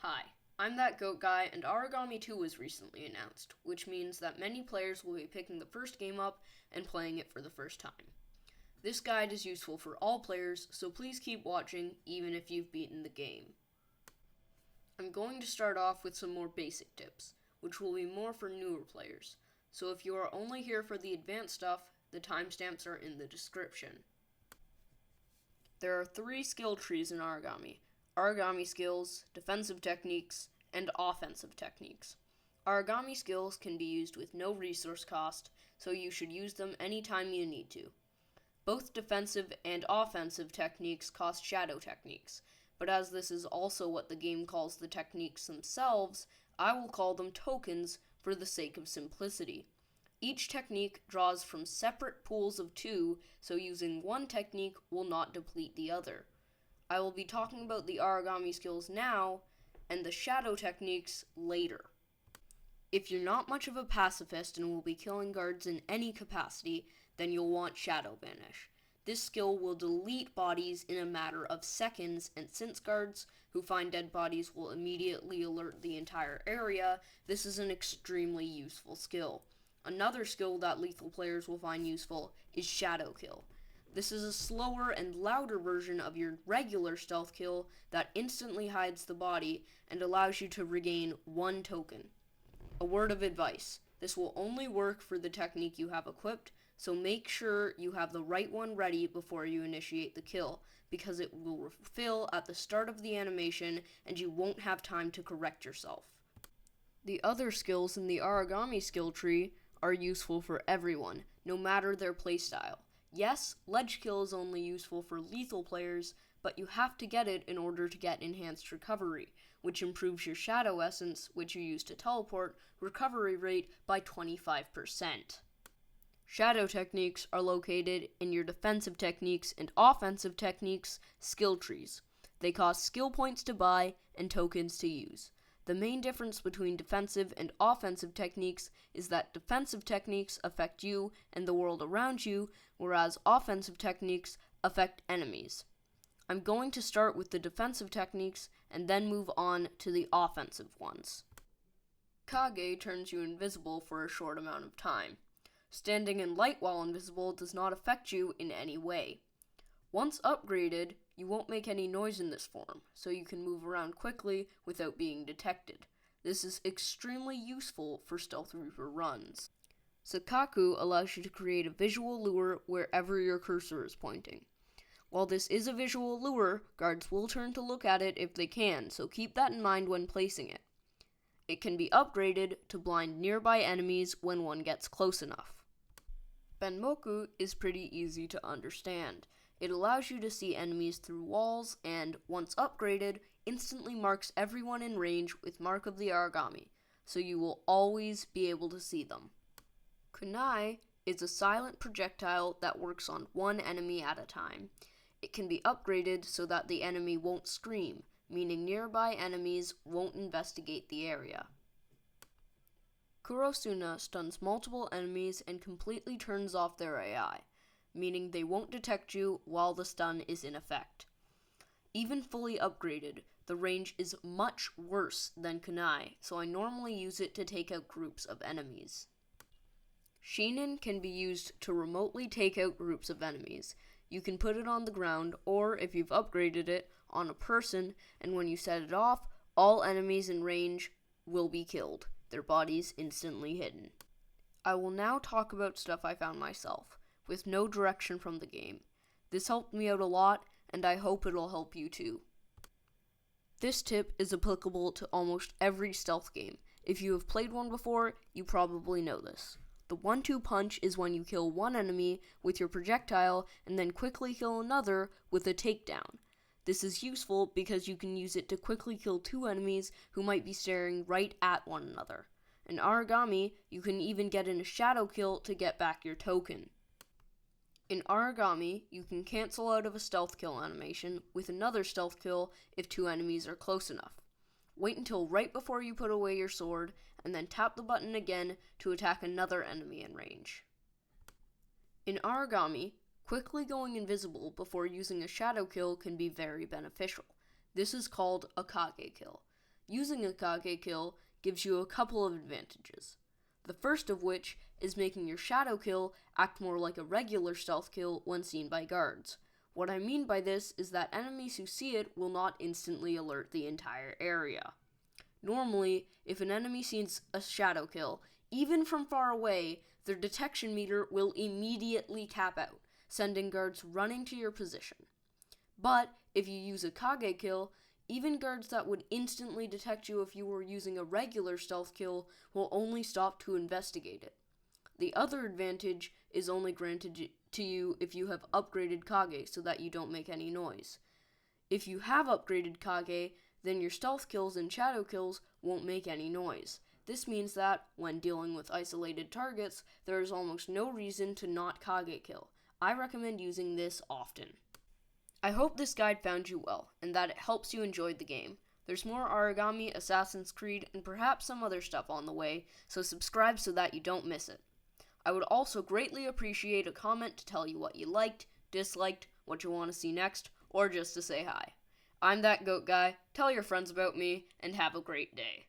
Hi, I'm That Goat Guy, and Origami 2 was recently announced, which means that many players will be picking the first game up and playing it for the first time. This guide is useful for all players, so please keep watching even if you've beaten the game. I'm going to start off with some more basic tips, which will be more for newer players, so if you are only here for the advanced stuff, the timestamps are in the description. There are 3 skill trees in Origami: Origami skills, defensive techniques, and offensive techniques. Origami skills can be used with no resource cost, so you should use them anytime you need to. Both defensive and offensive techniques cost shadow techniques, but as this is also what the game calls the techniques themselves, I will call them tokens for the sake of simplicity. Each technique draws from separate pools of 2, so using one technique will not deplete the other. I will be talking about the Origami skills now, and the shadow techniques later. If you're not much of a pacifist and will be killing guards in any capacity, then you'll want Shadow Banish. This skill will delete bodies in a matter of seconds, and since guards who find dead bodies will immediately alert the entire area, this is an extremely useful skill. Another skill that lethal players will find useful is Shadow Kill. This is a slower and louder version of your regular stealth kill that instantly hides the body and allows you to regain 1 token. A word of advice: this will only work for the technique you have equipped, so make sure you have the right one ready before you initiate the kill, because it will refill at the start of the animation and you won't have time to correct yourself. The other skills in the Origami skill tree are useful for everyone, no matter their playstyle. Yes, Ledge Kill is only useful for lethal players, but you have to get it in order to get Enhanced Recovery, which improves your Shadow Essence, which you use to teleport, recovery rate by 25%. Shadow techniques are located in your defensive techniques and offensive techniques skill trees. They cost skill points to buy and tokens to use. The main difference between defensive and offensive techniques is that defensive techniques affect you and the world around you, whereas offensive techniques affect enemies. I'm going to start with the defensive techniques and then move on to the offensive ones. Kage turns you invisible for a short amount of time. Standing in light while invisible does not affect you in any way. Once upgraded, you won't make any noise in this form, so you can move around quickly without being detected. This is extremely useful for Stealth Reaper runs. Sakaku allows you to create a visual lure wherever your cursor is pointing. While this is a visual lure, guards will turn to look at it if they can, so keep that in mind when placing it. It can be upgraded to blind nearby enemies when one gets close enough. Benmoku is pretty easy to understand. It allows you to see enemies through walls and, once upgraded, instantly marks everyone in range with Mark of the Origami, so you will always be able to see them. Kunai is a silent projectile that works on one enemy at a time. It can be upgraded so that the enemy won't scream, meaning nearby enemies won't investigate the area. Kurosuna stuns multiple enemies and completely turns off their AI, meaning they won't detect you while the stun is in effect. Even fully upgraded, the range is much worse than Kunai, so I normally use it to take out groups of enemies. Shinin can be used to remotely take out groups of enemies. You can put it on the ground, or if you've upgraded it, on a person, and when you set it off, all enemies in range will be killed, their bodies instantly hidden. I will now talk about stuff I found myself, with no direction from the game. This helped me out a lot, and I hope it'll help you too. This tip is applicable to almost every stealth game. If you have played one before, you probably know this. The 1-2 punch is when you kill one enemy with your projectile and then quickly kill another with a takedown. This is useful because you can use it to quickly kill 2 enemies who might be staring right at one another. In Origami, you can even get in a shadow kill to get back your token. In Origami, you can cancel out of a stealth kill animation with another stealth kill if 2 enemies are close enough. Wait until right before you put away your sword, and then tap the button again to attack another enemy in range. In Origami, quickly going invisible before using a shadow kill can be very beneficial. This is called a Kage kill. Using a Kage kill gives you a couple of advantages. The first of which is making your shadow kill act more like a regular stealth kill when seen by guards. What I mean by this is that enemies who see it will not instantly alert the entire area. Normally, if an enemy sees a shadow kill, even from far away, their detection meter will immediately cap out, sending guards running to your position. But if you use a Kage kill, even guards that would instantly detect you if you were using a regular stealth kill will only stop to investigate it. The other advantage is only granted to you if you have upgraded Kage so that you don't make any noise. If you have upgraded Kage, then your stealth kills and shadow kills won't make any noise. This means that, when dealing with isolated targets, there is almost no reason to not Kage kill. I recommend using this often. I hope this guide found you well, and that it helps you enjoy the game. There's more Aragami, Assassin's Creed, and perhaps some other stuff on the way, so subscribe so that you don't miss it. I would also greatly appreciate a comment to tell you what you liked, disliked, what you want to see next, or just to say hi. I'm That Goat Guy, tell your friends about me, and have a great day.